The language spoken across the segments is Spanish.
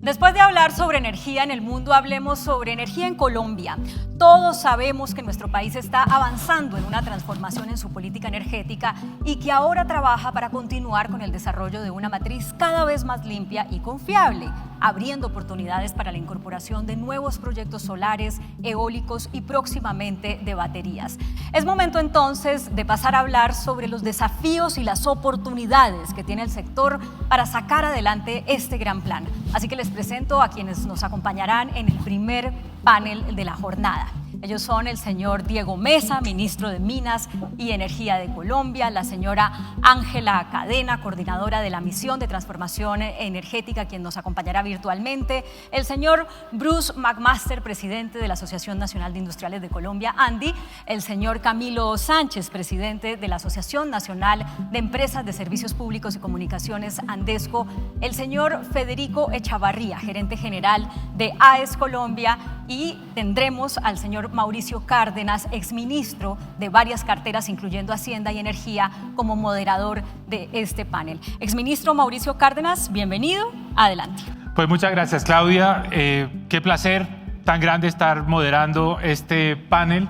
Después de hablar sobre energía en el mundo, hablemos sobre energía en Colombia. Todos sabemos que nuestro país está avanzando en una transformación en su política energética y que ahora trabaja para continuar con el desarrollo de una matriz cada vez más limpia y confiable, abriendo oportunidades para la incorporación de nuevos proyectos solares, eólicos y próximamente de baterías. Es momento entonces de pasar a hablar sobre los desafíos y las oportunidades que tiene el sector para sacar adelante este gran plan. Así que les presento a quienes nos acompañarán en el primer panel de la jornada. Ellos son el señor Diego Mesa, ministro de Minas y Energía de Colombia, la señora Ángela Cadena, coordinadora de la Misión de Transformación Energética, quien nos acompañará virtualmente, el señor Bruce McMaster, presidente de la Asociación Nacional de Industriales de Colombia, ANDI, el señor Camilo Sánchez, presidente de la Asociación Nacional de Empresas de Servicios Públicos y Comunicaciones, ANDESCO, el señor Federico Echavarría, gerente general de AES Colombia, y tendremos al señor Mauricio Cárdenas, exministro de varias carteras, incluyendo Hacienda y Energía, como moderador de este panel. Exministro Mauricio Cárdenas, bienvenido. Adelante. Pues muchas gracias, Claudia. Qué placer tan grande estar moderando este panel.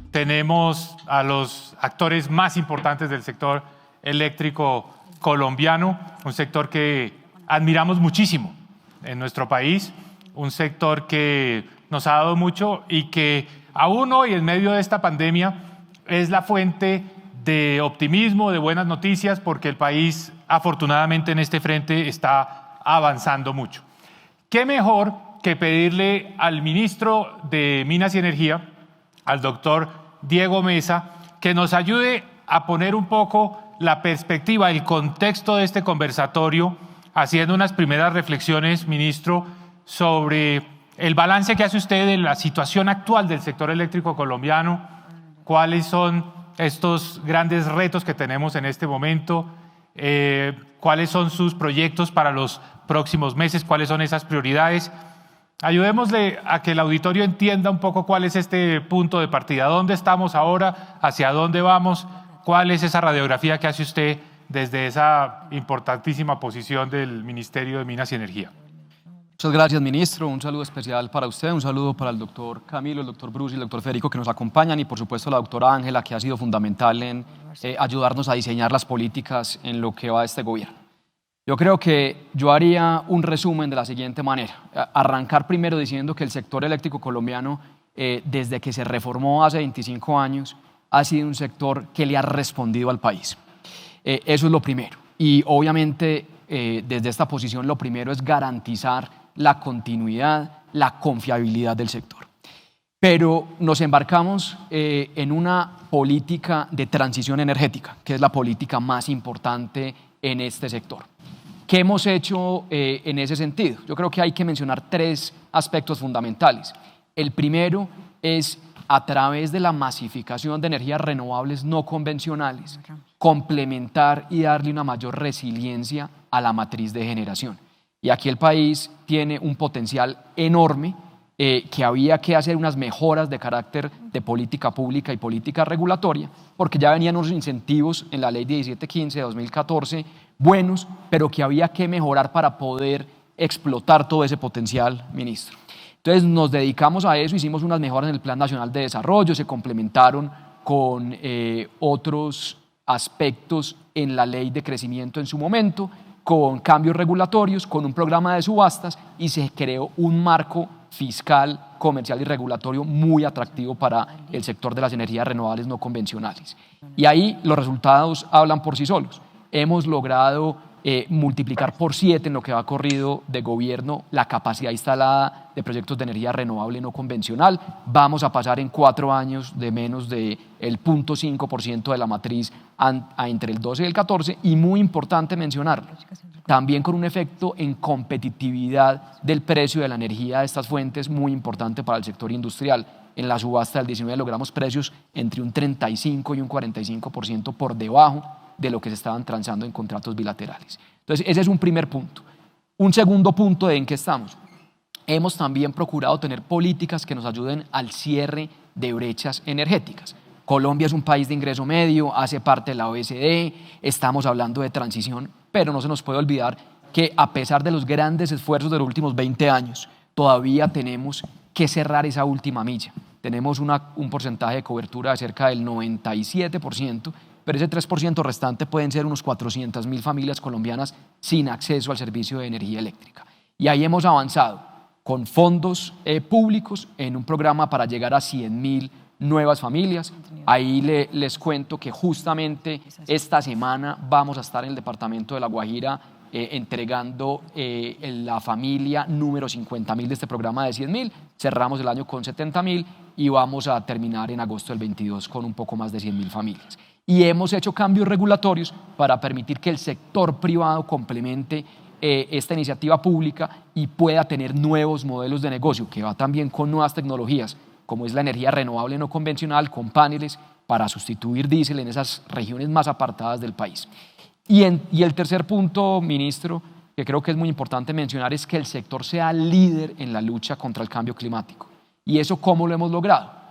Tenemos a los actores más importantes del sector eléctrico colombiano, un sector que admiramos muchísimo en nuestro país, un sector que nos ha dado mucho y que aún hoy, en medio de esta pandemia, es la fuente de optimismo, de buenas noticias, porque el país, afortunadamente, en este frente está avanzando mucho. ¿Qué mejor que pedirle al ministro de Minas y Energía, al doctor Diego Mesa, que nos ayude a poner un poco la perspectiva, el contexto de este conversatorio, haciendo unas primeras reflexiones, ministro, sobre el balance que hace usted de la situación actual del sector eléctrico colombiano, cuáles son estos grandes retos que tenemos en este momento, cuáles son sus proyectos para los próximos meses, cuáles son esas prioridades. Ayudémosle a que el auditorio entienda un poco cuál es este punto de partida, dónde estamos ahora, hacia dónde vamos, cuál es esa radiografía que hace usted desde esa importantísima posición del Ministerio de Minas y Energía. Muchas gracias, ministro. Un saludo especial para usted, un saludo para el doctor Camilo, el doctor Bruce y el doctor Federico que nos acompañan y por supuesto la doctora Ángela, que ha sido fundamental en ayudarnos a diseñar las políticas en lo que va este gobierno. Yo creo que yo haría un resumen de la siguiente manera. Arrancar primero diciendo que el sector eléctrico colombiano, desde que se reformó hace 25 años, ha sido un sector que le ha respondido al país. Eso es lo primero. Y obviamente desde esta posición lo primero es garantizar la continuidad, la confiabilidad del sector. Pero nos embarcamos en una política de transición energética, que es la política más importante en este sector. ¿Qué hemos hecho en ese sentido? Yo creo que hay que mencionar tres aspectos fundamentales. El primero es, a través de la masificación de energías renovables no convencionales, complementar y darle una mayor resiliencia a la matriz de generación. Y aquí el país tiene un potencial enorme que había que hacer unas mejoras de carácter de política pública y política regulatoria, porque ya venían unos incentivos en la ley 1715 de 2014 buenos, pero que había que mejorar para poder explotar todo ese potencial, ministro. Entonces nos dedicamos a eso, hicimos unas mejoras en el Plan Nacional de Desarrollo, se complementaron con otros aspectos en la ley de crecimiento en su momento, con cambios regulatorios, con un programa de subastas y se creó un marco fiscal, comercial y regulatorio muy atractivo para el sector de las energías renovables no convencionales. Y ahí los resultados hablan por sí solos. Hemos logrado multiplicar por 7 en lo que va corrido de gobierno la capacidad instalada de proyectos de energía renovable no convencional. Vamos a pasar en 4 años de menos del 0.5% de la matriz a entre el 12 y el 14, y muy importante mencionarlo, también con un efecto en competitividad del precio de la energía de estas fuentes muy importante para el sector industrial. En la subasta del 19 logramos precios entre un 35 y un 45% por debajo de lo que se estaban transando en contratos bilaterales. Entonces, ese es un primer punto. Un segundo punto de en qué estamos. Hemos también procurado tener políticas que nos ayuden al cierre de brechas energéticas. Colombia es un país de ingreso medio, hace parte de la OECD, estamos hablando de transición, pero no se nos puede olvidar que a pesar de los grandes esfuerzos de los últimos 20 años, todavía tenemos que cerrar esa última milla. Tenemos un porcentaje de cobertura de cerca del 97%, pero ese 3% restante pueden ser unos 400.000 familias colombianas sin acceso al servicio de energía eléctrica. Y ahí hemos avanzado con fondos públicos en un programa para llegar a 100.000 nuevas familias. Ahí les cuento que justamente esta semana vamos a estar en el departamento de La Guajira entregando la familia número 50.000 de este programa de 100.000. Cerramos el año con 70.000 y vamos a terminar en agosto del 22 con un poco más de 100.000 familias. Y hemos hecho cambios regulatorios para permitir que el sector privado complemente esta iniciativa pública y pueda tener nuevos modelos de negocio, que va también con nuevas tecnologías, como es la energía renovable no convencional, con paneles para sustituir diésel en esas regiones más apartadas del país. Y el tercer punto, ministro, que creo que es muy importante mencionar, es que el sector sea líder en la lucha contra el cambio climático. ¿Y eso cómo lo hemos logrado?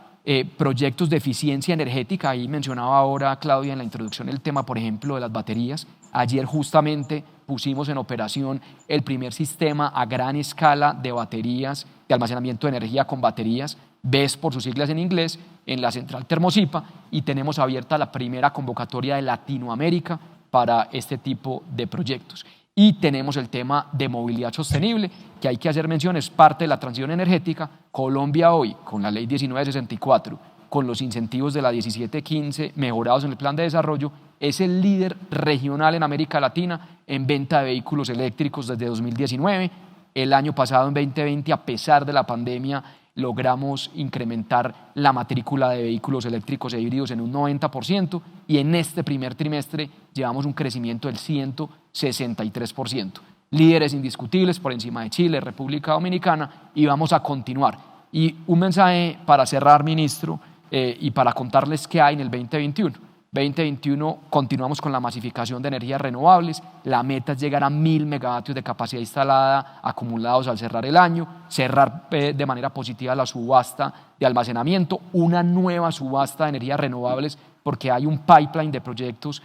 Proyectos de eficiencia energética, ahí mencionaba ahora Claudia en la introducción el tema, por ejemplo, de las baterías. Ayer justamente pusimos en operación el primer sistema a gran escala de baterías, de almacenamiento de energía con baterías, BESS por sus siglas en inglés, en la central Termosipa, y tenemos abierta la primera convocatoria de Latinoamérica para este tipo de proyectos. Y tenemos el tema de movilidad sostenible, que hay que hacer mención, es parte de la transición energética. Colombia hoy, con la ley 1964, con los incentivos de la 1715 mejorados en el plan de desarrollo, es el líder regional en América Latina en venta de vehículos eléctricos desde 2019. El año pasado, en 2020, a pesar de la pandemia, logramos incrementar la matrícula de vehículos eléctricos e híbridos en un 90% y en este primer trimestre llevamos un crecimiento del 163%. Líderes indiscutibles por encima de Chile, República Dominicana, y vamos a continuar. Y un mensaje para cerrar, ministro, y para contarles qué hay en el 2021. 2021 continuamos con la masificación de energías renovables, la meta es llegar a 1.000 megavatios de capacidad instalada acumulados al cerrar el año, cerrar de manera positiva la subasta de almacenamiento, una nueva subasta de energías renovables porque hay un pipeline de proyectos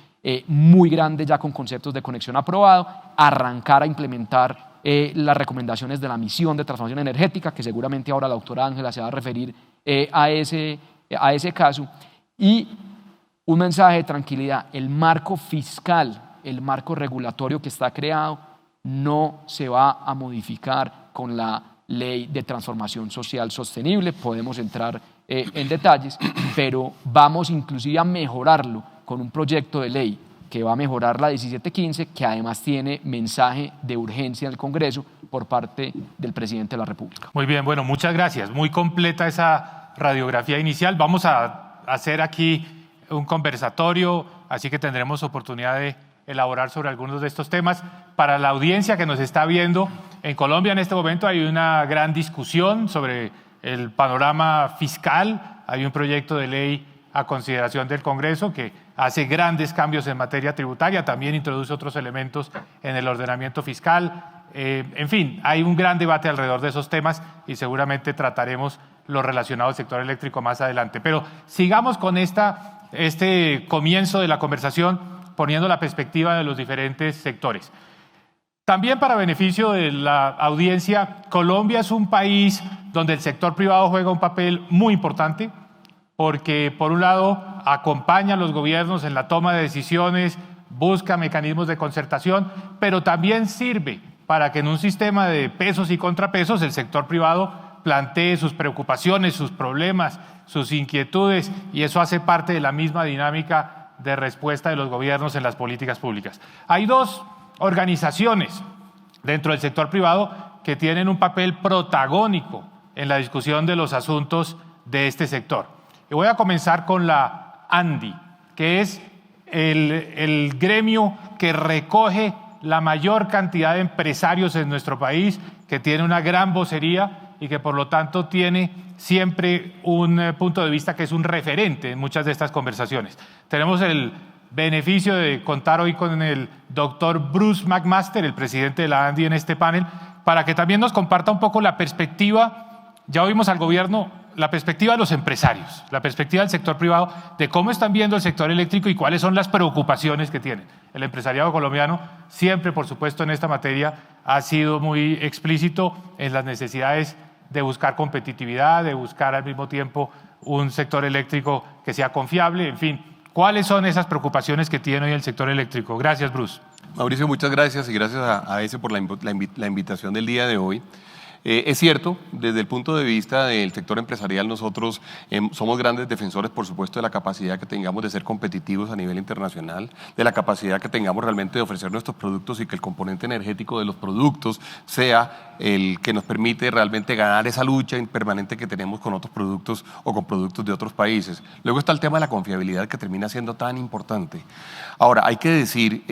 muy grande ya con conceptos de conexión aprobado, arrancar a implementar las recomendaciones de la misión de transformación energética, que seguramente ahora la doctora Ángela se va a referir a ese caso, y un mensaje de tranquilidad: el marco fiscal, el marco regulatorio que está creado no se va a modificar con la ley de transformación social sostenible. Podemos entrar en detalles, pero vamos inclusive a mejorarlo con un proyecto de ley que va a mejorar la 1715, que además tiene mensaje de urgencia en el Congreso por parte del presidente de la República. Muy bien, bueno, muchas gracias. Muy completa esa radiografía inicial. Vamos a hacer aquí un conversatorio, así que tendremos oportunidad de elaborar sobre algunos de estos temas. Para la audiencia que nos está viendo, en Colombia en este momento hay una gran discusión sobre el panorama fiscal. Hay un proyecto de ley a consideración del Congreso que hace grandes cambios en materia tributaria, también introduce otros elementos en el ordenamiento fiscal. En fin, hay un gran debate alrededor de esos temas y seguramente trataremos lo relacionado al sector eléctrico más adelante. Pero sigamos con este comienzo de la conversación poniendo la perspectiva de los diferentes sectores. También para beneficio de la audiencia, Colombia es un país donde el sector privado juega un papel muy importante porque, por un lado, acompaña a los gobiernos en la toma de decisiones, busca mecanismos de concertación, pero también sirve para que en un sistema de pesos y contrapesos el sector privado plantee sus preocupaciones, sus problemas, sus inquietudes, y eso hace parte de la misma dinámica de respuesta de los gobiernos en las políticas públicas. Hay dos organizaciones dentro del sector privado que tienen un papel protagónico en la discusión de los asuntos de este sector. Y voy a comenzar con la ANDI, que es el gremio que recoge la mayor cantidad de empresarios en nuestro país, que tiene una gran vocería y que por lo tanto tiene siempre un punto de vista que es un referente en muchas de estas conversaciones. Tenemos el beneficio de contar hoy con el doctor Bruce McMaster, el presidente de la ANDI, en este panel, para que también nos comparta un poco la perspectiva. Ya oímos al gobierno la perspectiva de los empresarios, la perspectiva del sector privado, de cómo están viendo el sector eléctrico y cuáles son las preocupaciones que tienen. El empresariado colombiano siempre, por supuesto, en esta materia ha sido muy explícito en las necesidades de buscar competitividad, de buscar al mismo tiempo un sector eléctrico que sea confiable, en fin. ¿Cuáles son esas preocupaciones que tiene hoy el sector eléctrico? Gracias, Bruce. Mauricio, muchas gracias y gracias a ese por la invitación del día de hoy. Es cierto, desde el punto de vista del sector empresarial, nosotros somos grandes defensores, por supuesto, de la capacidad que tengamos de ser competitivos a nivel internacional, de la capacidad que tengamos realmente de ofrecer nuestros productos y que el componente energético de los productos sea el que nos permite realmente ganar esa lucha permanente que tenemos con otros productos o con productos de otros países. Luego está el tema de la confiabilidad, que termina siendo tan importante. Ahora, hay que decir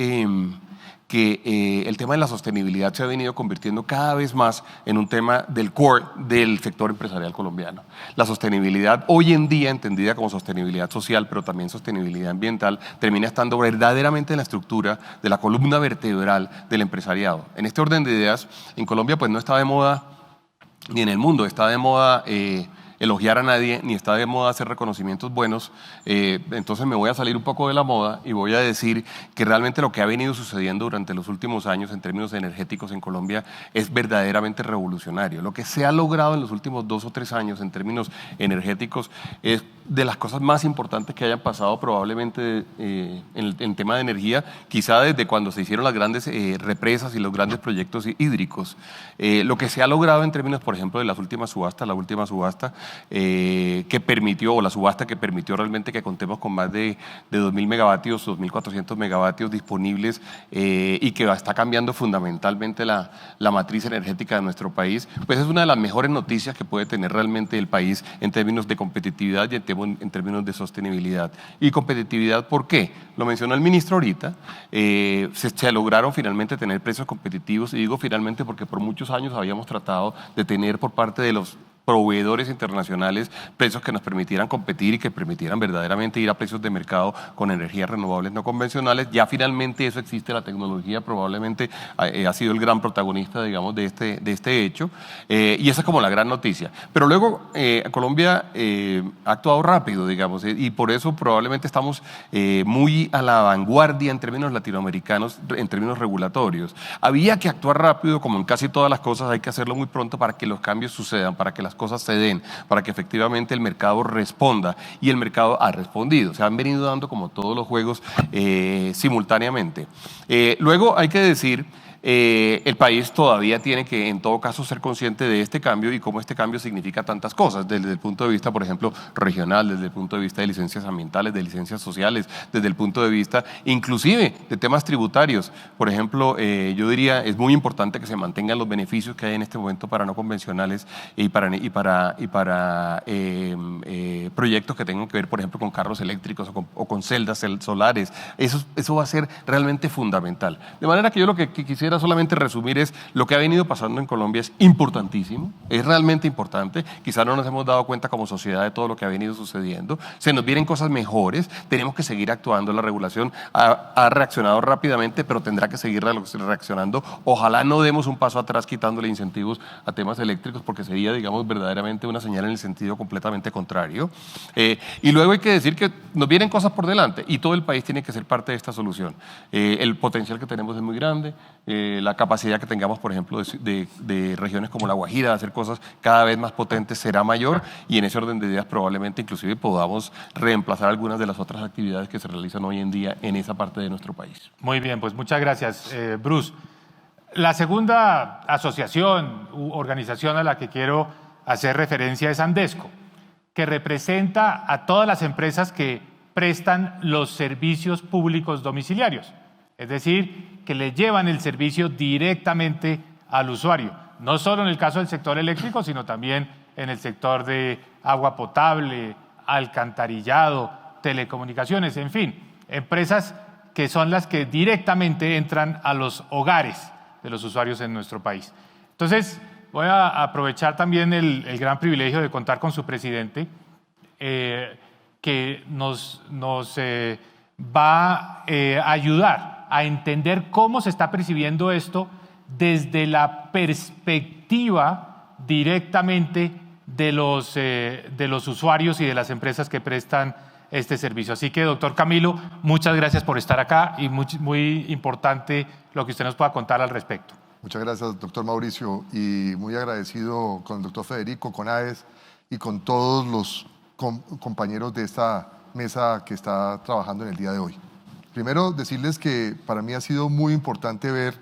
que el tema de la sostenibilidad se ha venido convirtiendo cada vez más en un tema del core del sector empresarial colombiano. La sostenibilidad hoy en día, entendida como sostenibilidad social, pero también sostenibilidad ambiental, termina estando verdaderamente en la estructura de la columna vertebral del empresariado. En este orden de ideas, en Colombia pues no está de moda, ni en el mundo está de moda elogiar a nadie, ni está de moda hacer reconocimientos buenos, entonces me voy a salir un poco de la moda y voy a decir que realmente lo que ha venido sucediendo durante los últimos años en términos energéticos en Colombia es verdaderamente revolucionario. Lo que se ha logrado en los últimos 2 o 3 años en términos energéticos es de las cosas más importantes que hayan pasado probablemente en el tema de energía, quizá desde cuando se hicieron las grandes represas y los grandes proyectos hídricos. Lo que se ha logrado en términos, por ejemplo, de las últimas subastas, la última subasta que permitió, o la subasta que permitió realmente que contemos con más de 2.000 megavatios, 2.400 megavatios disponibles y que está cambiando fundamentalmente la matriz energética de nuestro país, pues es una de las mejores noticias que puede tener realmente el país en términos de competitividad y en términos de sostenibilidad. ¿Y competitividad por qué? Lo mencionó el ministro ahorita, se lograron finalmente tener precios competitivos, y digo finalmente porque por muchos años habíamos tratado de tener por parte de los proveedores internacionales precios que nos permitieran competir y que permitieran verdaderamente ir a precios de mercado con energías renovables no convencionales. Ya finalmente eso existe, la tecnología probablemente ha sido el gran protagonista, digamos, de este hecho, y esa es como la gran noticia. Pero luego Colombia ha actuado rápido, digamos, y por eso probablemente estamos muy a la vanguardia en términos latinoamericanos, en términos regulatorios. Había que actuar rápido, como en casi todas las cosas hay que hacerlo muy pronto para que los cambios sucedan, para que las cosas se den, para que efectivamente el mercado responda, y el mercado ha respondido. Se han venido dando como todos los juegos simultáneamente. Luego hay que decir, el país todavía tiene que en todo caso ser consciente de este cambio y cómo este cambio significa tantas cosas, desde el punto de vista, por ejemplo, regional, desde el punto de vista de licencias ambientales, de licencias sociales, desde el punto de vista inclusive de temas tributarios. Por ejemplo, yo diría es muy importante que se mantengan los beneficios que hay en este momento para no convencionales y para proyectos que tengan que ver, por ejemplo, con carros eléctricos o con celdas solares. Eso va a ser realmente fundamental. De manera que yo lo que quisiera solamente resumir es lo que ha venido pasando en Colombia es importantísimo, es realmente importante. Quizá no nos hemos dado cuenta como sociedad de todo lo que ha venido sucediendo. Se nos vienen cosas mejores, tenemos que seguir actuando. La regulación ha reaccionado rápidamente, pero tendrá que seguir reaccionando. Ojalá no demos un paso atrás quitándole incentivos a temas eléctricos, porque sería, digamos, verdaderamente una señal en el sentido completamente contrario. Y luego hay que decir que nos vienen cosas por delante y todo el país tiene que ser parte de esta solución. El potencial que tenemos es muy grande. La capacidad que tengamos, por ejemplo, de regiones como La Guajira de hacer cosas cada vez más potentes será mayor, y en ese orden de ideas probablemente inclusive podamos reemplazar algunas de las otras actividades que se realizan hoy en día en esa parte de nuestro país. Muy bien, pues muchas gracias, Bruce. La segunda asociación u organización a la que quiero hacer referencia es Andesco, que representa a todas las empresas que prestan los servicios públicos domiciliarios, es decir, que le llevan el servicio directamente al usuario, no solo en el caso del sector eléctrico, sino también en el sector de agua potable, alcantarillado, telecomunicaciones, en fin, empresas que son las que directamente entran a los hogares de los usuarios en nuestro país. Entonces, voy a aprovechar también el gran privilegio de contar con su presidente, que nos va a ayudar a entender cómo se está percibiendo esto desde la perspectiva directamente de los usuarios y de las empresas que prestan este servicio. Así que, doctor Camilo, muchas gracias por estar acá y muy importante lo que usted nos pueda contar al respecto. Muchas gracias, doctor Mauricio, y muy agradecido con el doctor Federico, con AES y con todos los compañeros de esta mesa que está trabajando en el día de hoy. Primero, decirles que para mí ha sido muy importante ver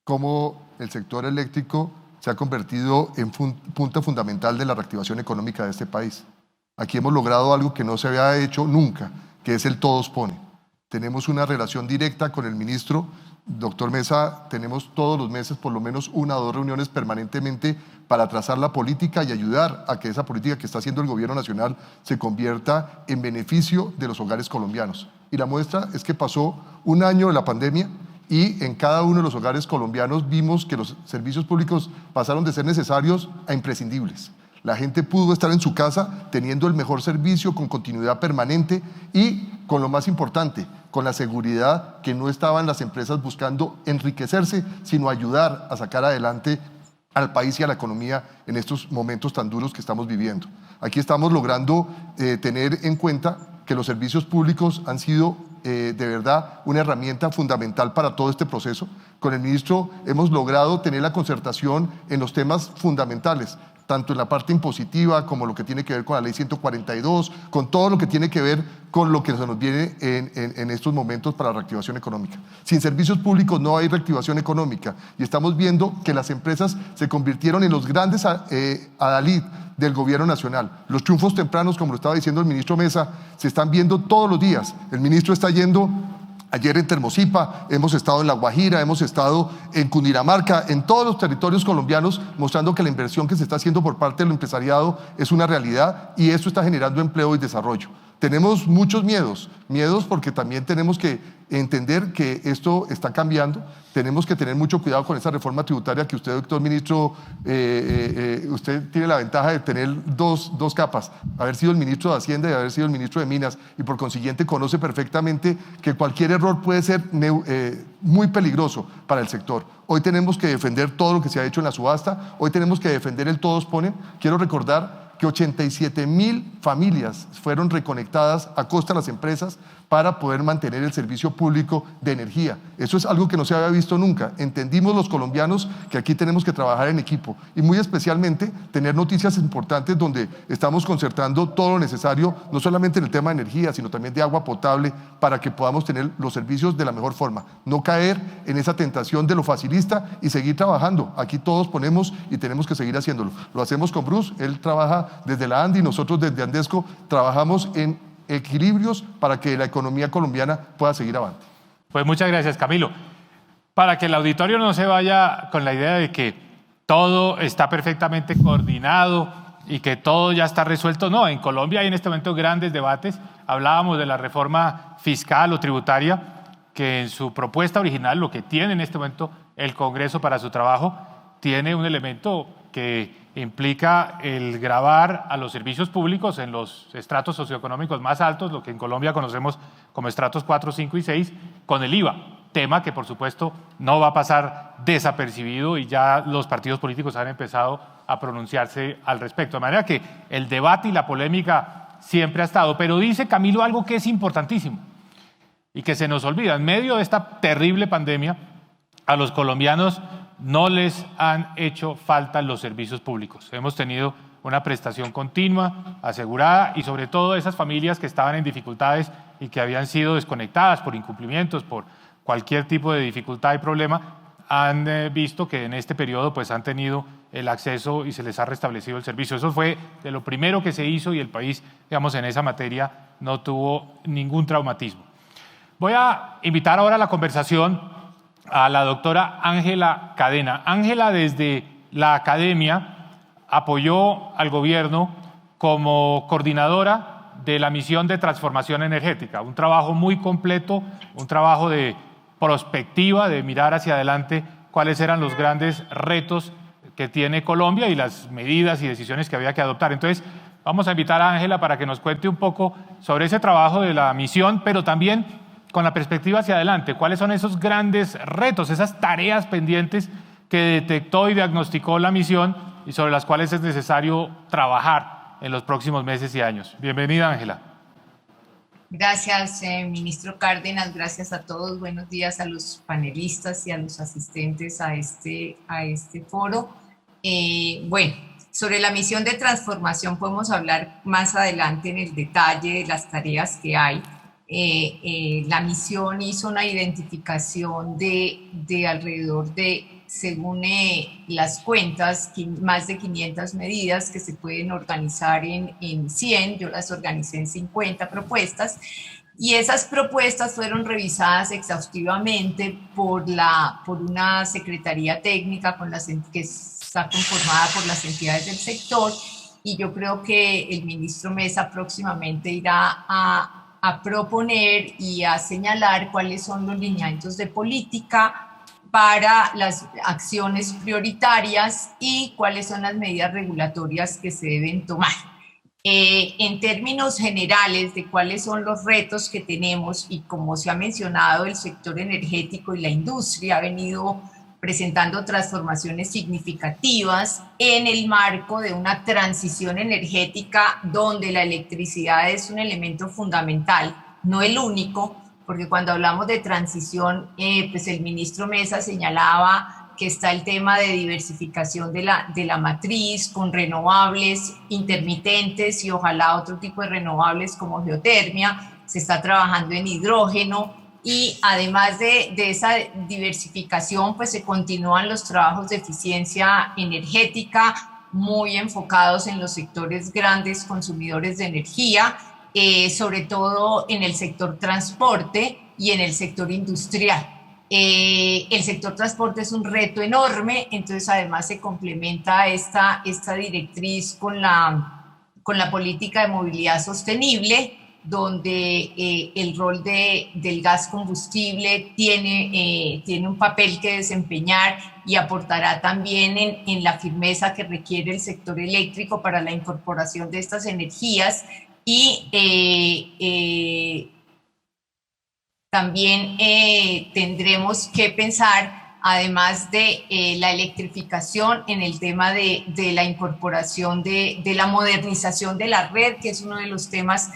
cómo el sector eléctrico se ha convertido en punta fundamental de la reactivación económica de este país. Aquí hemos logrado algo que no se había hecho nunca, que es el todos ponen. Tenemos una relación directa con el ministro, doctor Mesa, tenemos todos los meses por lo menos 1 o 2 reuniones permanentemente para trazar la política y ayudar a que esa política que está haciendo el gobierno nacional se convierta en beneficio de los hogares colombianos. Y la muestra es que pasó 1 año de la pandemia y en cada uno de los hogares colombianos vimos que los servicios públicos pasaron de ser necesarios a imprescindibles. La gente pudo estar en su casa teniendo el mejor servicio con continuidad permanente y, con lo más importante, con la seguridad que no estaban las empresas buscando enriquecerse, sino ayudar a sacar adelante al país y a la economía en estos momentos tan duros que estamos viviendo. Aquí estamos logrando tener en cuenta que los servicios públicos han sido de verdad una herramienta fundamental para todo este proceso. Con el ministro hemos logrado tener la concertación en los temas fundamentales, tanto en la parte impositiva como lo que tiene que ver con la ley 142, con todo lo que tiene que ver con lo que se nos viene en estos momentos para la reactivación económica. Sin servicios públicos no hay reactivación económica y estamos viendo que las empresas se convirtieron en los grandes adalid del gobierno nacional. Los triunfos tempranos, como lo estaba diciendo el ministro Mesa, se están viendo todos los días. El ministro está yendo ayer en Termosipa, hemos estado en La Guajira, hemos estado en Cundinamarca, en todos los territorios colombianos, mostrando que la inversión que se está haciendo por parte del empresariado es una realidad y esto está generando empleo y desarrollo. Tenemos muchos miedos porque también tenemos que entender que esto está cambiando. Tenemos que tener mucho cuidado con esa reforma tributaria que usted, doctor ministro, usted tiene la ventaja de tener dos capas, haber sido el ministro de Hacienda y haber sido el ministro de Minas, y por consiguiente conoce perfectamente que cualquier error puede ser muy peligroso para el sector. Hoy tenemos que defender todo lo que se ha hecho en la subasta, hoy tenemos que defender el todos ponen. Quiero recordar que 87.000 familias fueron reconectadas a costa de las empresas para poder mantener el servicio público de energía. Eso es algo que no se había visto nunca. Entendimos los colombianos que aquí tenemos que trabajar en equipo y muy especialmente tener noticias importantes donde estamos concertando todo lo necesario, no solamente en el tema de energía, sino también de agua potable, para que podamos tener los servicios de la mejor forma. No caer en esa tentación de lo facilista y seguir trabajando. Aquí todos ponemos y tenemos que seguir haciéndolo. Lo hacemos con Bruce, él trabaja desde la ANDI, nosotros desde Andesco trabajamos en equilibrios para que la economía colombiana pueda seguir adelante. Pues muchas gracias, Camilo. Para que el auditorio no se vaya con la idea de que todo está perfectamente coordinado y que todo ya está resuelto, no, en Colombia hay en este momento grandes debates. Hablábamos de la reforma fiscal o tributaria, que en su propuesta original, lo que tiene en este momento el Congreso para su trabajo, tiene un elemento que implica el gravar a los servicios públicos en los estratos socioeconómicos más altos, lo que en Colombia conocemos como estratos 4, 5 y 6, con el IVA, tema que por supuesto no va a pasar desapercibido y ya los partidos políticos han empezado a pronunciarse al respecto. De manera que el debate y la polémica siempre ha estado, pero dice Camilo algo que es importantísimo y que se nos olvida. En medio de esta terrible pandemia, a los colombianos no les han hecho falta los servicios públicos. Hemos tenido una prestación continua, asegurada, y sobre todo esas familias que estaban en dificultades y que habían sido desconectadas por incumplimientos, por cualquier tipo de dificultad y problema, han visto que en este periodo pues, han tenido el acceso y se les ha restablecido el servicio. Eso fue de lo primero que se hizo y el país, digamos, en esa materia no tuvo ningún traumatismo. Voy a invitar ahora a la conversación a la doctora Ángela Cadena. Ángela, desde la academia, apoyó al gobierno como coordinadora de la misión de transformación energética, un trabajo muy completo, un trabajo de prospectiva, de mirar hacia adelante cuáles eran los grandes retos que tiene Colombia y las medidas y decisiones que había que adoptar. Entonces, vamos a invitar a Ángela para que nos cuente un poco sobre ese trabajo de la misión, pero también con la perspectiva hacia adelante, cuáles son esos grandes retos, esas tareas pendientes que detectó y diagnosticó la misión y sobre las cuales es necesario trabajar en los próximos meses y años. Bienvenida, Ángela. Gracias, ministro Cárdenas. Gracias a todos. Buenos días a los panelistas y a los asistentes a este foro. Bueno, sobre la misión de transformación podemos hablar más adelante en el detalle de las tareas que hay. La misión hizo una identificación de alrededor de, según las cuentas, más de 500 medidas que se pueden organizar en 100. Yo las organicé en 50 propuestas, y esas propuestas fueron revisadas exhaustivamente por una secretaría técnica que está conformada por las entidades del sector, y yo creo que el ministro Mesa próximamente irá a proponer y a señalar cuáles son los lineamientos de política para las acciones prioritarias y cuáles son las medidas regulatorias que se deben tomar. En términos generales de cuáles son los retos que tenemos, y como se ha mencionado, el sector energético y la industria ha venido presentando transformaciones significativas en el marco de una transición energética donde la electricidad es un elemento fundamental, no el único, porque cuando hablamos de transición, pues el ministro Mesa señalaba que está el tema de diversificación de la matriz con renovables intermitentes y ojalá otro tipo de renovables como geotermia. Se está trabajando en hidrógeno. Y además de esa diversificación, pues se continúan los trabajos de eficiencia energética muy enfocados en los sectores grandes consumidores de energía, sobre todo en el sector transporte y en el sector industrial. El sector transporte es un reto enorme, entonces además se complementa esta directriz con la política de movilidad sostenible, donde el rol del gas combustible tiene un papel que desempeñar y aportará también en la firmeza que requiere el sector eléctrico para la incorporación de estas energías. Y también tendremos que pensar, además de la electrificación, en el tema de la incorporación de la modernización de la red, que es uno de los temas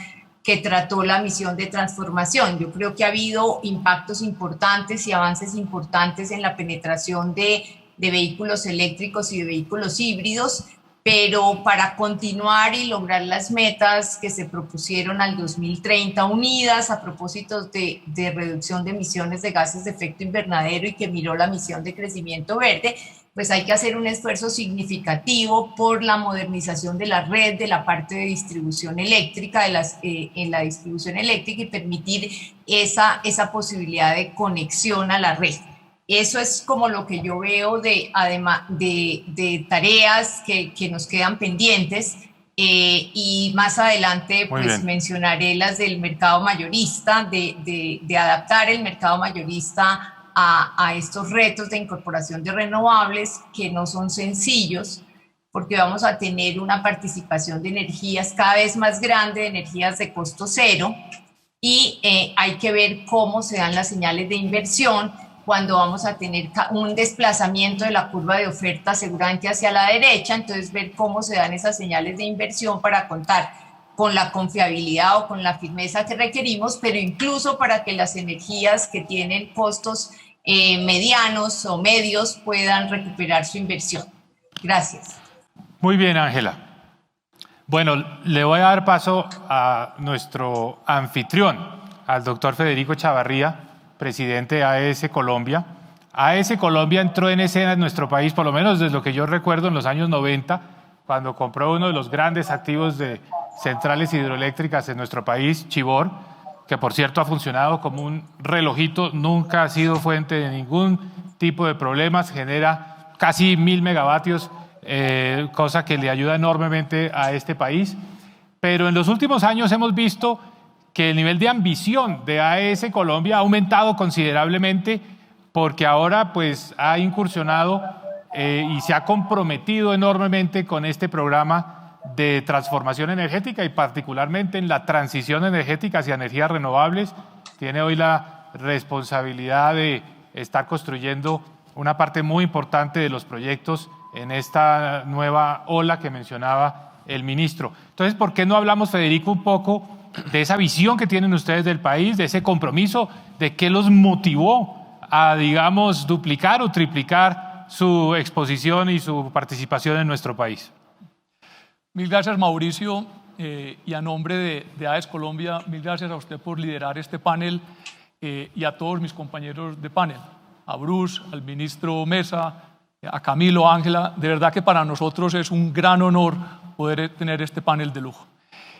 que trató la misión de transformación. Yo creo que ha habido impactos importantes y avances importantes en la penetración de vehículos eléctricos y de vehículos híbridos, pero para continuar y lograr las metas que se propusieron al 2030 unidas a propósito de reducción de emisiones de gases de efecto invernadero y que miró la misión de crecimiento verde, pues hay que hacer un esfuerzo significativo por la modernización de la red, de la parte de distribución eléctrica, en la distribución eléctrica, y permitir esa posibilidad de conexión a la red. Eso es como lo que yo veo además de tareas que nos quedan pendientes, y más adelante pues mencionaré las del mercado mayorista, de adaptar el mercado mayorista a estos retos de incorporación de renovables, que no son sencillos, porque vamos a tener una participación de energías cada vez más grande, de energías de costo cero, y hay que ver cómo se dan las señales de inversión cuando vamos a tener un desplazamiento de la curva de oferta seguramente hacia la derecha. Entonces ver cómo se dan esas señales de inversión para contar con la confiabilidad o con la firmeza que requerimos, pero incluso para que las energías que tienen costos medianos o medios puedan recuperar su inversión. Gracias. Muy bien, Ángela. Bueno, le voy a dar paso a nuestro anfitrión, al doctor Federico Chavarría, presidente de AES Colombia. AES Colombia entró en escena en nuestro país, por lo menos desde lo que yo recuerdo, en los años 90, cuando compró uno de los grandes activos de centrales hidroeléctricas en nuestro país, Chivor, que por cierto ha funcionado como un relojito, nunca ha sido fuente de ningún tipo de problemas, genera casi 1000 megavatios, cosa que le ayuda enormemente a este país. Pero en los últimos años hemos visto que el nivel de ambición de AES Colombia ha aumentado considerablemente, porque ahora pues ha incursionado y se ha comprometido enormemente con este programa de transformación energética y particularmente en la transición energética hacia energías renovables. Tiene hoy la responsabilidad de estar construyendo una parte muy importante de los proyectos en esta nueva ola que mencionaba el ministro. Entonces, ¿por qué no hablamos, Federico, un poco de esa visión que tienen ustedes del país, de ese compromiso, de qué los motivó a, digamos, duplicar o triplicar su exposición y su participación en nuestro país? Mil gracias, Mauricio, y a nombre de AES Colombia, mil gracias a usted por liderar este panel y a todos mis compañeros de panel, a Bruce, al ministro Mesa, a Camilo, Ángela. De verdad que para nosotros es un gran honor poder tener este panel de lujo.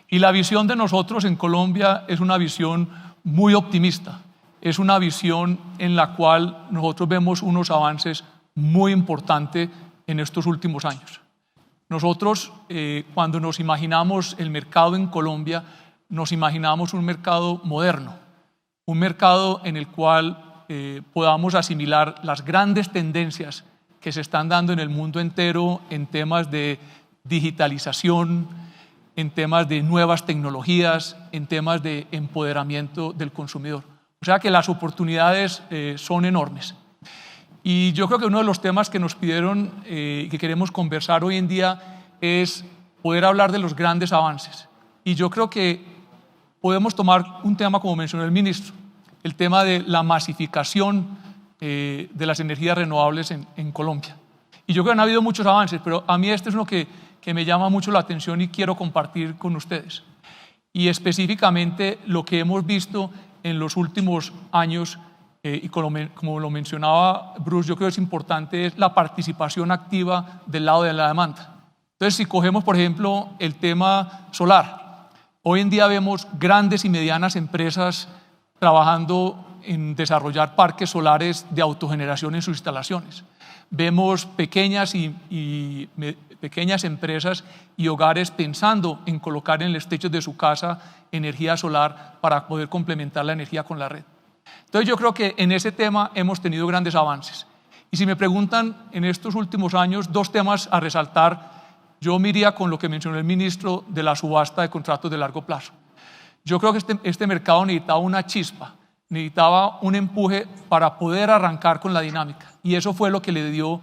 Y la visión de nosotros en Colombia es una visión muy optimista. Es una visión en la cual nosotros vemos unos avances muy importantes en estos últimos años. Nosotros, cuando nos imaginamos el mercado en Colombia, nos imaginamos un mercado moderno, un mercado en el cual podamos asimilar las grandes tendencias que se están dando en el mundo entero en temas de digitalización, en temas de nuevas tecnologías, en temas de empoderamiento del consumidor. O sea que las oportunidades son enormes. Y yo creo que uno de los temas que nos pidieron y que queremos conversar hoy en día es poder hablar de los grandes avances. Y yo creo que podemos tomar un tema, como mencionó el ministro, el tema de la masificación de las energías renovables en Colombia. Y yo creo que han habido muchos avances, pero a mí este es uno que me llama mucho la atención y quiero compartir con ustedes. Y específicamente lo que hemos visto en los últimos años, y como lo mencionaba Bruce, yo creo que es importante, es la participación activa del lado de la demanda. Entonces, si cogemos, por ejemplo, el tema solar, hoy en día vemos grandes y medianas empresas trabajando en desarrollar parques solares de autogeneración en sus instalaciones. Vemos pequeñas empresas y hogares pensando en colocar en los techos de su casa energía solar para poder complementar la energía con la red. Entonces yo creo que en ese tema hemos tenido grandes avances. Y si me preguntan en estos últimos años, dos temas a resaltar, yo me iría con lo que mencionó el ministro de la subasta de contratos de largo plazo. Yo creo que este mercado necesitaba una chispa, necesitaba un empuje para poder arrancar con la dinámica. Y eso fue lo que le dio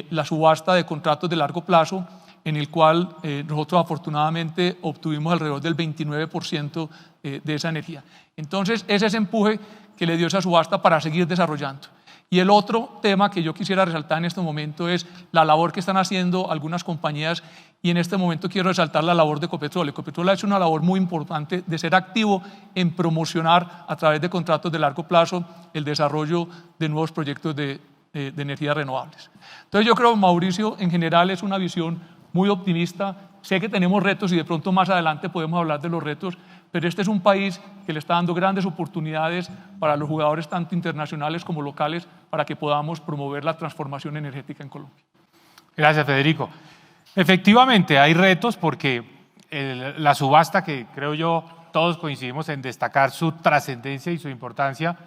la subasta de contratos de largo plazo, en el cual nosotros afortunadamente obtuvimos alrededor del 29% de esa energía. Entonces, ese es el empuje que le dio esa subasta para seguir desarrollando. Y el otro tema que yo quisiera resaltar en este momento es la labor que están haciendo algunas compañías, y en este momento quiero resaltar la labor de Ecopetrol. Ecopetrol ha hecho una labor muy importante de ser activo en promocionar a través de contratos de largo plazo el desarrollo de nuevos proyectos de energías renovables. Entonces yo creo, Mauricio, en general es una visión muy optimista. Sé que tenemos retos y de pronto más adelante podemos hablar de los retos, pero este es un país que le está dando grandes oportunidades para los jugadores tanto internacionales como locales para que podamos promover la transformación energética en Colombia. Gracias, Federico. Efectivamente, hay retos porque la subasta, que creo yo todos coincidimos en destacar su trascendencia y su importancia,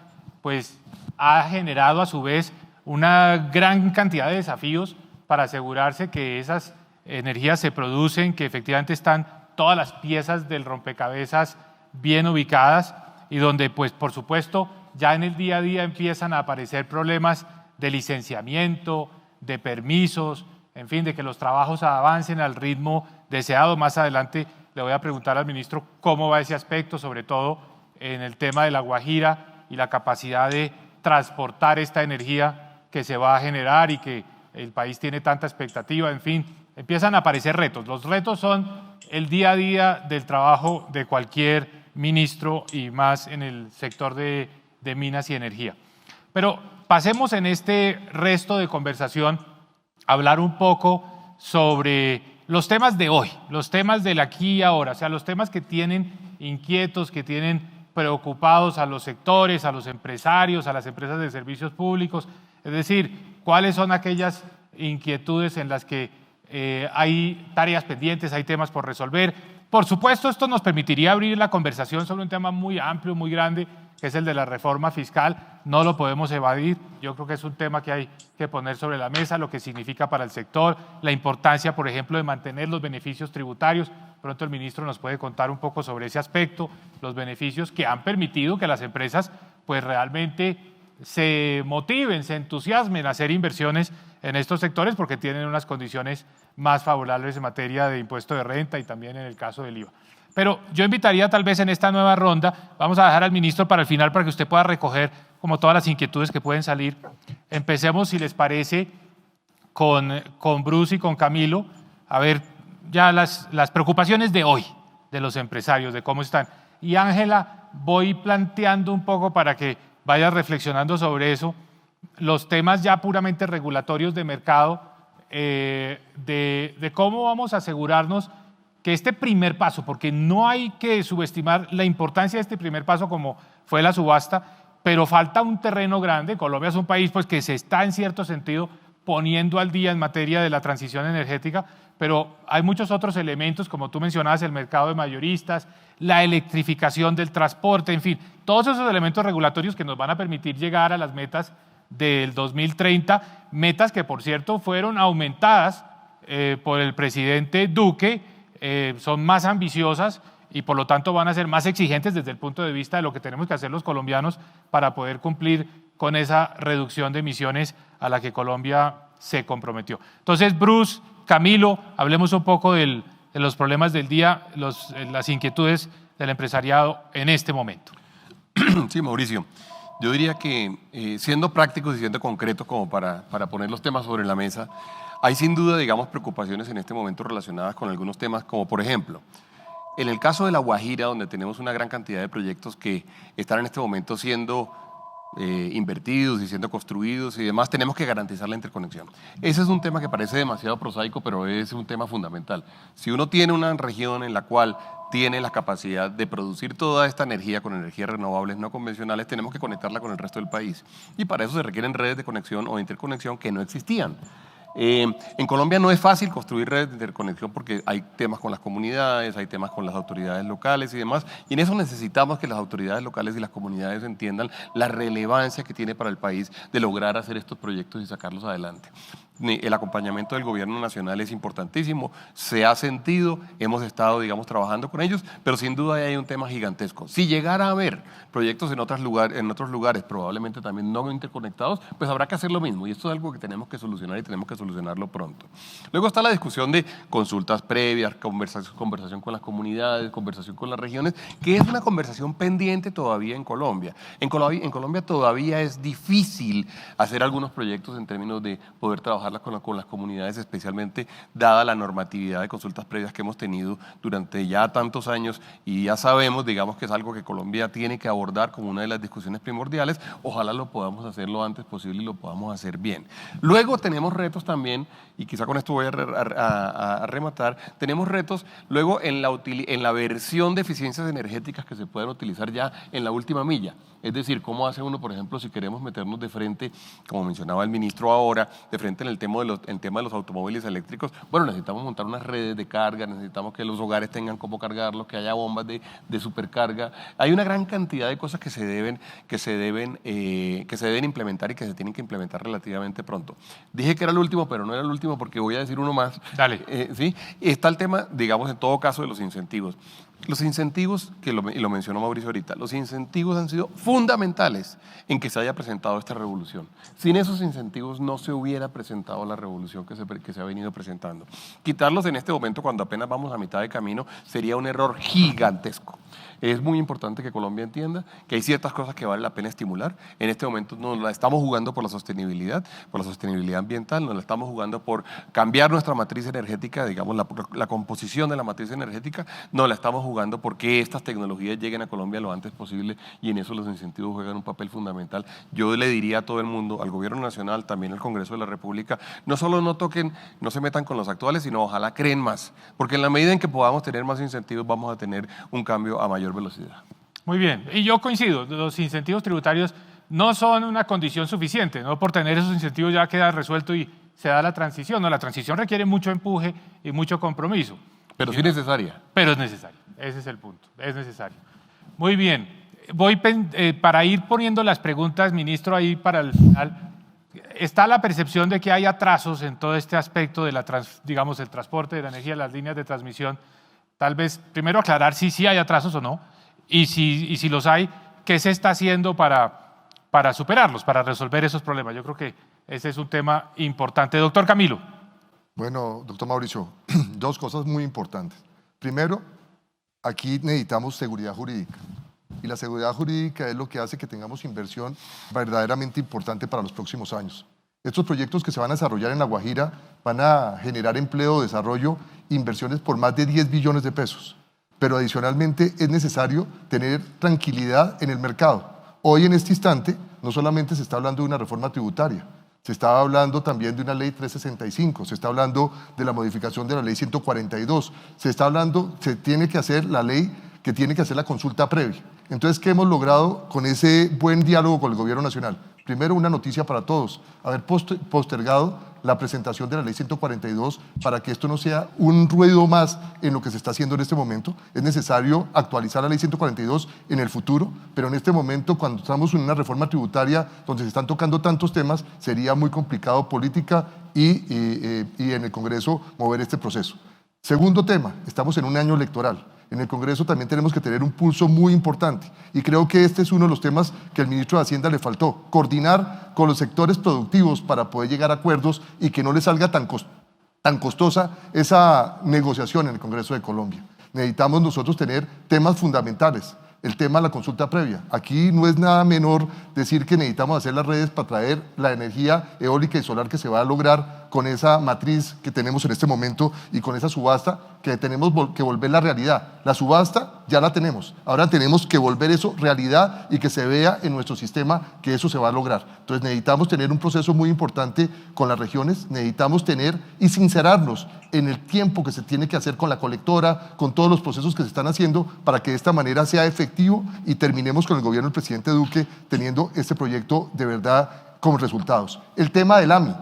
pues ha generado a su vez una gran cantidad de desafíos para asegurarse que esas energías se producen, que efectivamente están todas las piezas del rompecabezas bien ubicadas, y donde, pues, por supuesto, ya en el día a día empiezan a aparecer problemas de licenciamiento, de permisos, en fin, de que los trabajos avancen al ritmo deseado. Más adelante le voy a preguntar al ministro cómo va ese aspecto, sobre todo en el tema de La Guajira y la capacidad de transportar esta energía que se va a generar y que el país tiene tanta expectativa. En fin, empiezan a aparecer retos. Los retos son el día a día del trabajo de cualquier ministro y más en el sector de minas y energía. Pero pasemos en este resto de conversación a hablar un poco sobre los temas de hoy, los temas del aquí y ahora, o sea, los temas que tienen inquietos, que tienen preocupados a los sectores, a los empresarios, a las empresas de servicios públicos. Es decir, cuáles son aquellas inquietudes en las que hay tareas pendientes, hay temas por resolver. Por supuesto, esto nos permitiría abrir la conversación sobre un tema muy amplio, muy grande, que es el de la reforma fiscal. No lo podemos evadir. Yo creo que es un tema que hay que poner sobre la mesa, lo que significa para el sector, la importancia, por ejemplo, de mantener los beneficios tributarios. Pronto el ministro nos puede contar un poco sobre ese aspecto, los beneficios que han permitido que las empresas pues realmente se motiven, se entusiasmen a hacer inversiones en estos sectores porque tienen unas condiciones más favorables en materia de impuesto de renta y también en el caso del IVA. Pero yo invitaría tal vez en esta nueva ronda, vamos a dejar al ministro para el final para que usted pueda recoger como todas las inquietudes que pueden salir. Empecemos, si les parece, con Bruce y con Camilo, a ver ya las preocupaciones de hoy de los empresarios, de cómo están. Y Ángela, voy planteando un poco para que vayas reflexionando sobre eso, los temas ya puramente regulatorios de mercado, de cómo vamos a asegurarnos que este primer paso, porque no hay que subestimar la importancia de este primer paso como fue la subasta, pero falta un terreno grande. Colombia es un país pues, que se está en cierto sentido poniendo al día en materia de la transición energética, pero hay muchos otros elementos, como tú mencionabas, el mercado de mayoristas, la electrificación del transporte, en fin, todos esos elementos regulatorios que nos van a permitir llegar a las metas del 2030, metas que, por cierto, fueron aumentadas por el presidente Duque, son más ambiciosas y por lo tanto van a ser más exigentes desde el punto de vista de lo que tenemos que hacer los colombianos para poder cumplir con esa reducción de emisiones a la que Colombia se comprometió. Entonces, Bruce, Camilo, hablemos un poco de los problemas del día, las inquietudes del empresariado en este momento. Sí, Mauricio. Yo diría que siendo prácticos y siendo concretos como para poner los temas sobre la mesa, hay sin duda, digamos, preocupaciones en este momento relacionadas con algunos temas, como por ejemplo, en el caso de La Guajira, donde tenemos una gran cantidad de proyectos que están en este momento siendo invertidos y siendo construidos y demás, tenemos que garantizar la interconexión. Ese es un tema que parece demasiado prosaico, pero es un tema fundamental. Si uno tiene una región en la cual tiene la capacidad de producir toda esta energía con energías renovables no convencionales, tenemos que conectarla con el resto del país. Y para eso se requieren redes de conexión o de interconexión que no existían. En Colombia no es fácil construir redes de interconexión porque hay temas con las comunidades, hay temas con las autoridades locales y demás, y en eso necesitamos que las autoridades locales y las comunidades entiendan la relevancia que tiene para el país de lograr hacer estos proyectos y sacarlos adelante. El acompañamiento del gobierno nacional es importantísimo, se ha sentido, hemos estado, digamos, trabajando con ellos, pero sin duda hay un tema gigantesco. Si llegara a haber proyectos en otros lugares, probablemente también no interconectados, pues habrá que hacer lo mismo, y esto es algo que tenemos que solucionar y tenemos que solucionarlo pronto. Luego está la discusión de consultas previas, conversación con las comunidades, conversación con las regiones, que es una conversación pendiente todavía en Colombia. En Colombia todavía es difícil hacer algunos proyectos en términos de poder trabajar con las comunidades, especialmente dada la normatividad de consultas previas que hemos tenido durante ya tantos años, y ya sabemos, digamos, que es algo que Colombia tiene que abordar como una de las discusiones primordiales. Ojalá lo podamos hacer lo antes posible y lo podamos hacer bien. Luego tenemos retos también, y quizá con esto voy a rematar, tenemos retos luego en la versión de eficiencias energéticas que se pueden utilizar ya en la última milla. Es decir, cómo hace uno, por ejemplo, si queremos meternos de frente, como mencionaba el ministro ahora, de frente en el tema de los automóviles eléctricos. Bueno, necesitamos montar unas redes de carga, necesitamos que los hogares tengan cómo cargarlos, que haya bombas de supercarga. Hay una gran cantidad de cosas que se deben implementar y que se tienen que implementar relativamente pronto. Dije que era el último, pero no era el último porque voy a decir uno más. Dale. ¿Sí? Está el tema, digamos, en todo caso, de los incentivos. Los incentivos, y lo mencionó Mauricio ahorita, los incentivos han sido fundamentales en que se haya presentado esta revolución. Sin esos incentivos no se hubiera presentado la revolución que se ha venido presentando. Quitarlos en este momento, cuando apenas vamos a mitad de camino, sería un error gigantesco. Es muy importante que Colombia entienda que hay ciertas cosas que vale la pena estimular. En este momento nos la estamos jugando por la sostenibilidad ambiental, nos la estamos jugando por cambiar nuestra matriz energética, digamos, la composición de la matriz energética, nos la estamos jugando porque estas tecnologías lleguen a Colombia lo antes posible, y en eso los incentivos juegan un papel fundamental. Yo le diría a todo el mundo, al gobierno nacional, también al Congreso de la República, no solo no se metan con los actuales, sino ojalá creen más, porque en la medida en que podamos tener más incentivos vamos a tener un cambio a mayor velocidad. Muy bien, y yo coincido, los incentivos tributarios no son una condición suficiente, no por tener esos incentivos ya queda resuelto y se da la transición, no, la transición requiere mucho empuje y mucho compromiso. Pero sí necesaria. Pero es necesario, ese es el punto, es necesario. Muy bien, voy para ir poniendo las preguntas, ministro, ahí para el final. Está la percepción de que hay atrasos en todo este aspecto de digamos, el transporte de la energía, las líneas de transmisión. Tal vez primero aclarar si sí hay atrasos o no, y si los hay, ¿qué se está haciendo para para superarlos, para resolver esos problemas. Yo creo que ese es un tema importante. Doctor Camilo. Bueno, doctor Mauricio, dos cosas muy importantes. Primero, aquí necesitamos seguridad jurídica. Y la seguridad jurídica es lo que hace que tengamos inversión verdaderamente importante para los próximos años. Estos proyectos que se van a desarrollar en La Guajira van a generar empleo, desarrollo, inversiones por más de 10 billones de pesos. Pero adicionalmente es necesario tener tranquilidad en el mercado. Hoy en este instante no solamente se está hablando de una reforma tributaria, se está hablando también de una ley 365, se está hablando de la modificación de la ley 142, se tiene que hacer la ley que tiene que hacer la consulta previa. Entonces, ¿qué hemos logrado con ese buen diálogo con el gobierno nacional? Primero, una noticia para todos, haber postergado la presentación de la ley 142 para que esto no sea un ruido más en lo que se está haciendo en este momento. Es necesario actualizar la ley 142 en el futuro, pero en este momento, cuando estamos en una reforma tributaria donde se están tocando tantos temas, sería muy complicado política y en el Congreso mover este proceso. Segundo tema, estamos en un año electoral. En el Congreso también tenemos que tener un pulso muy importante y creo que este es uno de los temas que al ministro de Hacienda le faltó, coordinar con los sectores productivos para poder llegar a acuerdos y que no le salga tan costosa esa negociación en el Congreso de Colombia. Necesitamos nosotros tener temas fundamentales. El tema de la consulta previa. Aquí no es nada menor decir que necesitamos hacer las redes para traer la energía eólica y solar que se va a lograr con esa matriz que tenemos en este momento y con esa subasta que tenemos que volver la realidad. La subasta ya la tenemos. Ahora tenemos que volver eso realidad y que se vea en nuestro sistema que eso se va a lograr. Entonces necesitamos tener un proceso muy importante con las regiones, necesitamos tener y sincerarnos en el tiempo que se tiene que hacer con la colectora, con todos los procesos que se están haciendo para que de esta manera sea efectivo y terminemos con el gobierno del presidente Duque teniendo este proyecto de verdad con resultados. El tema del AMI.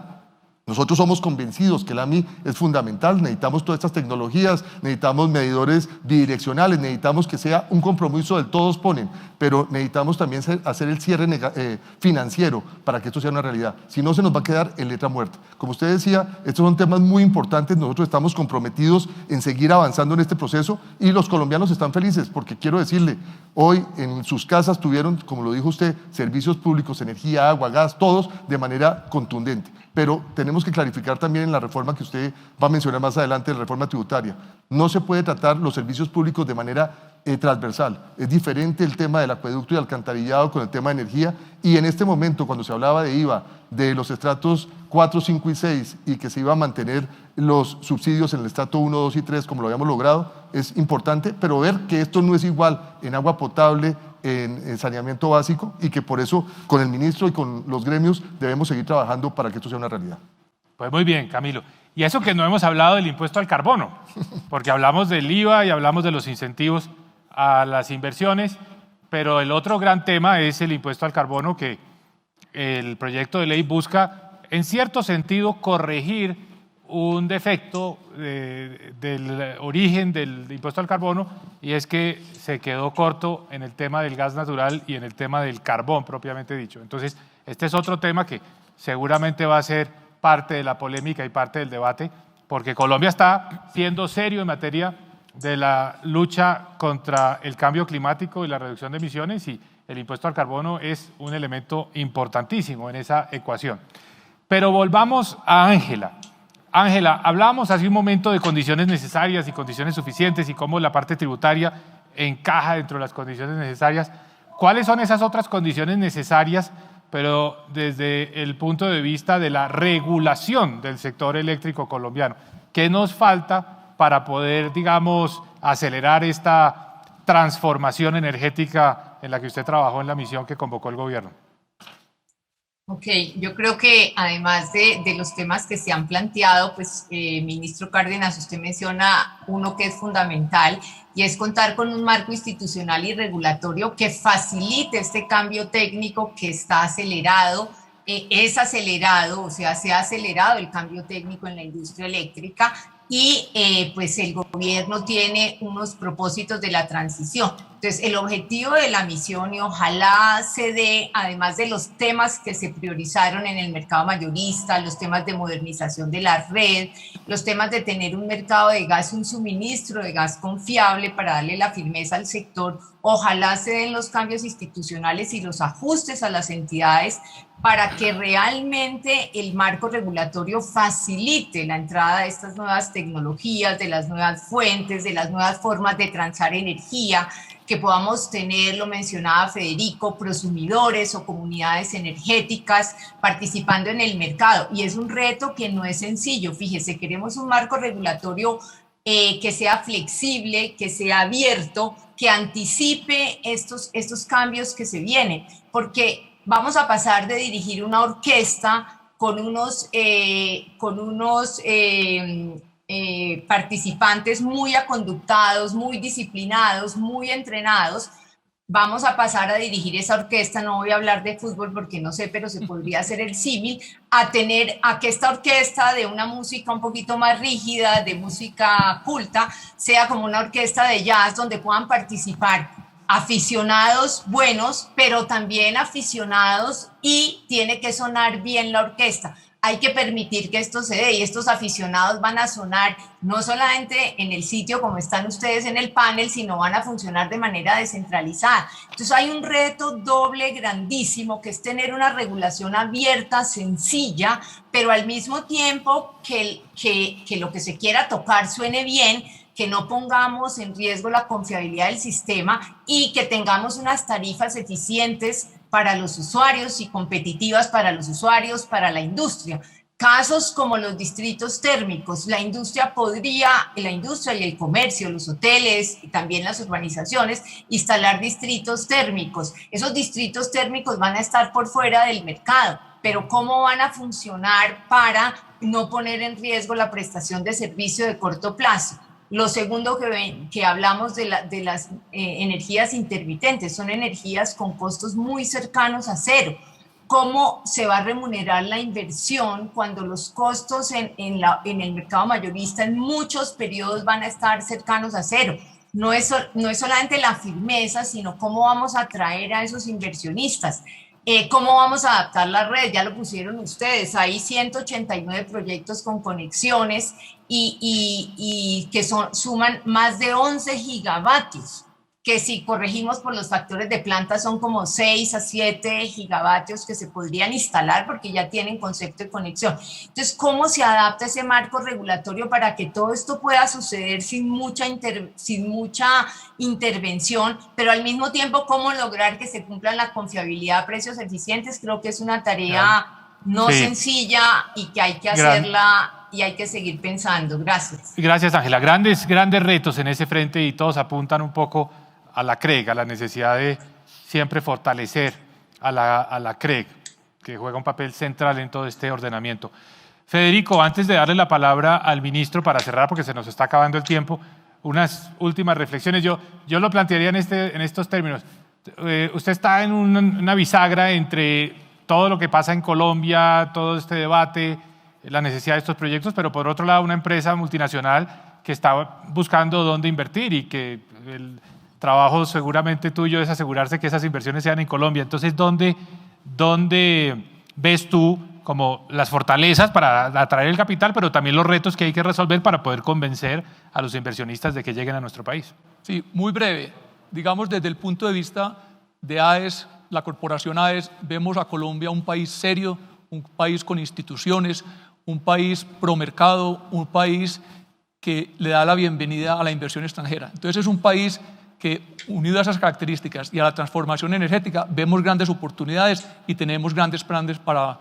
Nosotros somos convencidos que el AMI es fundamental, necesitamos todas estas tecnologías, necesitamos medidores bidireccionales, necesitamos que sea un compromiso del todos ponen, pero necesitamos también hacer el cierre financiero para que esto sea una realidad. Si no, se nos va a quedar en letra muerta. Como usted decía, estos son temas muy importantes, nosotros estamos comprometidos en seguir avanzando en este proceso y los colombianos están felices porque quiero decirle, hoy en sus casas tuvieron, como lo dijo usted, servicios públicos, energía, agua, gas, todos de manera contundente. Pero tenemos que clarificar también en la reforma que usted va a mencionar más adelante, la reforma tributaria. No se puede tratar los servicios públicos de manera transversal. Es diferente el tema del acueducto y alcantarillado con el tema de energía y en este momento cuando se hablaba de IVA de los estratos 4, 5 y 6 y que se iba a mantener los subsidios en el estrato 1, 2 y 3 como lo habíamos logrado, es importante, pero ver que esto no es igual en agua potable, en saneamiento básico y que por eso con el ministro y con los gremios debemos seguir trabajando para que esto sea una realidad. Pues muy bien, Camilo. Y eso que no hemos hablado del impuesto al carbono, porque hablamos del IVA y hablamos de los incentivos a las inversiones, pero el otro gran tema es el impuesto al carbono que el proyecto de ley busca, en cierto sentido, corregir un defecto del origen del impuesto al carbono y es que se quedó corto en el tema del gas natural y en el tema del carbón propiamente dicho. Entonces, este es otro tema que seguramente va a ser parte de la polémica y parte del debate porque Colombia está siendo serio en materia de la lucha contra el cambio climático y la reducción de emisiones y el impuesto al carbono es un elemento importantísimo en esa ecuación. Pero volvamos a Ángela. Ángela, hablábamos hace un momento de condiciones necesarias y condiciones suficientes y cómo la parte tributaria encaja dentro de las condiciones necesarias. ¿Cuáles son esas otras condiciones necesarias, pero desde el punto de vista de la regulación del sector eléctrico colombiano? ¿Qué nos falta para poder, digamos, acelerar esta transformación energética en la que usted trabajó en la misión que convocó el gobierno? Ok, yo creo que además de los temas que se han planteado, pues ministro Cárdenas, usted menciona uno que es fundamental y es contar con un marco institucional y regulatorio que facilite este cambio técnico que está acelerado, es acelerado, o sea, se ha acelerado el cambio técnico en la industria eléctrica y pues el gobierno tiene unos propósitos de la transición. Entonces, el objetivo de la misión, y ojalá se dé, además de los temas que se priorizaron en el mercado mayorista, los temas de modernización de la red, los temas de tener un mercado de gas, un suministro de gas confiable para darle la firmeza al sector, ojalá se den los cambios institucionales y los ajustes a las entidades para que realmente el marco regulatorio facilite la entrada de estas nuevas tecnologías, de las nuevas fuentes, de las nuevas formas de transar energía, que podamos tener, lo mencionaba Federico, prosumidores o comunidades energéticas participando en el mercado. Y es un reto que no es sencillo. Fíjese, queremos un marco regulatorio que sea flexible, que sea abierto, que anticipe estos cambios que se vienen, porque vamos a pasar de dirigir una orquesta con unos participantes muy aconductados, muy disciplinados, muy entrenados. Vamos a pasar a dirigir esa orquesta, no voy a hablar de fútbol porque no sé, pero se podría hacer el símil, a que esta orquesta de una música un poquito más rígida, de música culta, sea como una orquesta de jazz donde puedan participar aficionados buenos, pero también aficionados, y tiene que sonar bien la orquesta. Hay que permitir que esto se dé, y estos aficionados van a sonar no solamente en el sitio como están ustedes en el panel, sino van a funcionar de manera descentralizada. Entonces hay un reto doble grandísimo, que es tener una regulación abierta, sencilla, pero al mismo tiempo que lo que se quiera tocar suene bien, que no pongamos en riesgo la confiabilidad del sistema y que tengamos unas tarifas eficientes para los usuarios y competitivas para los usuarios, para la industria. Casos como los distritos térmicos, la industria y el comercio, los hoteles y también las urbanizaciones, instalar distritos térmicos. Esos distritos térmicos van a estar por fuera del mercado, pero ¿cómo van a funcionar para no poner en riesgo la prestación de servicio de corto plazo? Lo segundo que hablamos de las energías intermitentes, son energías con costos muy cercanos a cero. ¿Cómo se va a remunerar la inversión cuando los costos en el mercado mayorista en muchos periodos van a estar cercanos a cero? No es solamente la firmeza, sino cómo vamos a atraer a esos inversionistas. ¿Cómo vamos a adaptar la red? Ya lo pusieron ustedes, hay 189 proyectos con conexiones y que suman más de 11 gigavatios, que si corregimos por los factores de planta son como 6 a 7 gigavatios que se podrían instalar porque ya tienen concepto de conexión. Entonces, ¿cómo se adapta ese marco regulatorio para que todo esto pueda suceder sin mucha intervención, pero al mismo tiempo cómo lograr que se cumplan la confiabilidad, precios eficientes? Creo que es una tarea no sencilla y que hay que hacerla y hay que seguir pensando. Gracias. Gracias, Ángela. Grandes retos en ese frente, y todos apuntan un poco a la CREG, a la necesidad de siempre fortalecer a la CREG, que juega un papel central en todo este ordenamiento. Federico, antes de darle la palabra al ministro para cerrar, porque se nos está acabando el tiempo, unas últimas reflexiones. Yo lo plantearía en estos términos. Usted está en una bisagra entre todo lo que pasa en Colombia, todo este debate, la necesidad de estos proyectos, pero por otro lado una empresa multinacional que está buscando dónde invertir, y que el trabajo seguramente tuyo es asegurarse que esas inversiones sean en Colombia. Entonces, ¿dónde ves tú como las fortalezas para atraer el capital, pero también los retos que hay que resolver para poder convencer a los inversionistas de que lleguen a nuestro país? Sí, muy breve. Digamos, desde el punto de vista de AES, la corporación AES, vemos a Colombia un país serio, un país con instituciones, un país promercado, un país que le da la bienvenida a la inversión extranjera. Entonces es un país que, unido a esas características y a la transformación energética, vemos grandes oportunidades y tenemos grandes planes para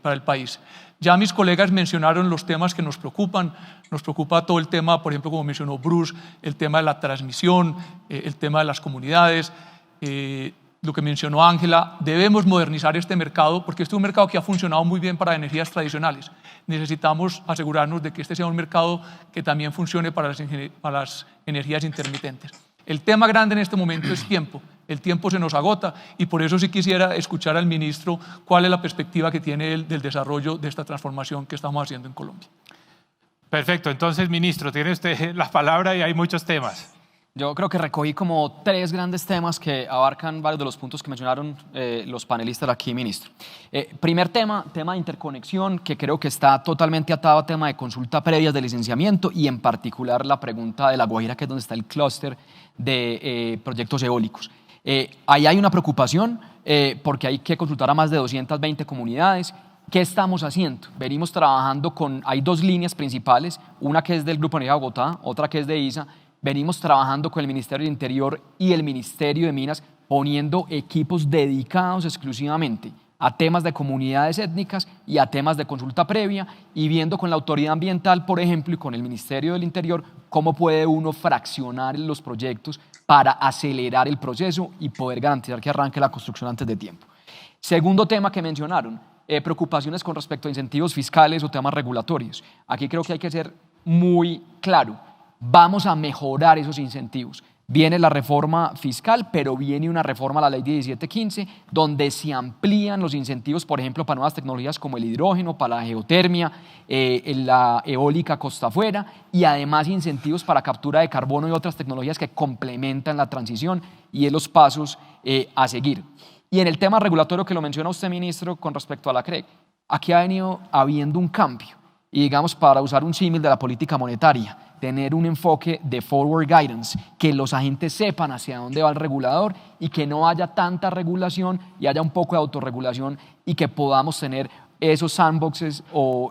el país. Ya mis colegas mencionaron los temas que nos preocupan. Nos preocupa todo el tema, por ejemplo, como mencionó Bruce, el tema de la transmisión, el tema de las comunidades, lo que mencionó Ángela. Debemos modernizar este mercado porque este es un mercado que ha funcionado muy bien para energías tradicionales. Necesitamos asegurarnos de que este sea un mercado que también funcione para las energías intermitentes. El tema grande en este momento es tiempo. El tiempo se nos agota y por eso sí quisiera escuchar al ministro cuál es la perspectiva que tiene él del desarrollo de esta transformación que estamos haciendo en Colombia. Perfecto. Entonces, ministro, tiene usted la palabra y hay muchos temas. Yo creo que recogí como 3 grandes temas que abarcan varios de los puntos que mencionaron los panelistas aquí, ministro. Primer tema de interconexión, que creo que está totalmente atado a tema de consulta previa de licenciamiento y en particular la pregunta de La Guajira, que es donde está el clúster de proyectos eólicos. Ahí hay una preocupación porque hay que consultar a más de 220 comunidades. ¿Qué estamos haciendo? Venimos trabajando hay 2 líneas principales, una que es del Grupo Energía Bogotá, otra que es de ISA. Venimos trabajando con el Ministerio del Interior y el Ministerio de Minas, poniendo equipos dedicados exclusivamente a temas de comunidades étnicas y a temas de consulta previa, y viendo con la autoridad ambiental, por ejemplo, y con el Ministerio del Interior, cómo puede uno fraccionar los proyectos para acelerar el proceso y poder garantizar que arranque la construcción antes de tiempo. Segundo tema que mencionaron, preocupaciones con respecto a incentivos fiscales o temas regulatorios. Aquí creo que hay que ser muy claro. Vamos a mejorar esos incentivos. Viene la reforma fiscal, pero viene una reforma a la ley 1715, donde se amplían los incentivos, por ejemplo, para nuevas tecnologías como el hidrógeno, para la geotermia, la eólica costa afuera, y además incentivos para captura de carbono y otras tecnologías que complementan la transición y los pasos a seguir. Y en el tema regulatorio que lo menciona usted, ministro, con respecto a la CREC, aquí ha venido habiendo un cambio. Y digamos, para usar un símil de la política monetaria, tener un enfoque de forward guidance, que los agentes sepan hacia dónde va el regulador y que no haya tanta regulación y haya un poco de autorregulación, y que podamos tener esos sandboxes o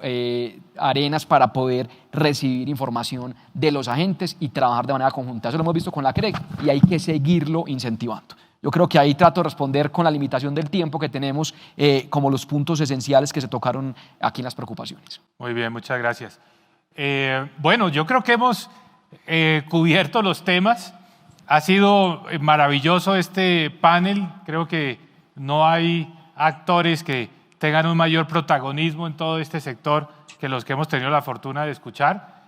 arenas para poder recibir información de los agentes y trabajar de manera conjunta. Eso lo hemos visto con la CREC y hay que seguirlo incentivando. Yo creo que ahí trato de responder con la limitación del tiempo que tenemos, como los puntos esenciales que se tocaron aquí en las preocupaciones. Muy bien, muchas gracias. Bueno, yo creo que hemos cubierto los temas. Ha sido maravilloso este panel. Creo que no hay actores que tengan un mayor protagonismo en todo este sector que los que hemos tenido la fortuna de escuchar.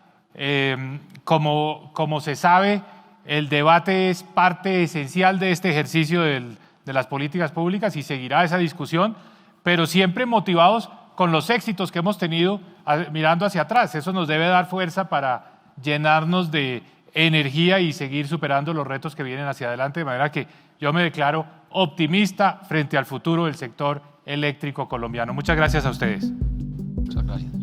Como se sabe, el debate es parte esencial de este ejercicio de las políticas públicas y seguirá esa discusión, pero siempre motivados con los éxitos que hemos tenido mirando hacia atrás. Eso nos debe dar fuerza para llenarnos de energía y seguir superando los retos que vienen hacia adelante, de manera que yo me declaro optimista frente al futuro del sector eléctrico colombiano. Muchas gracias a ustedes. Muchas gracias.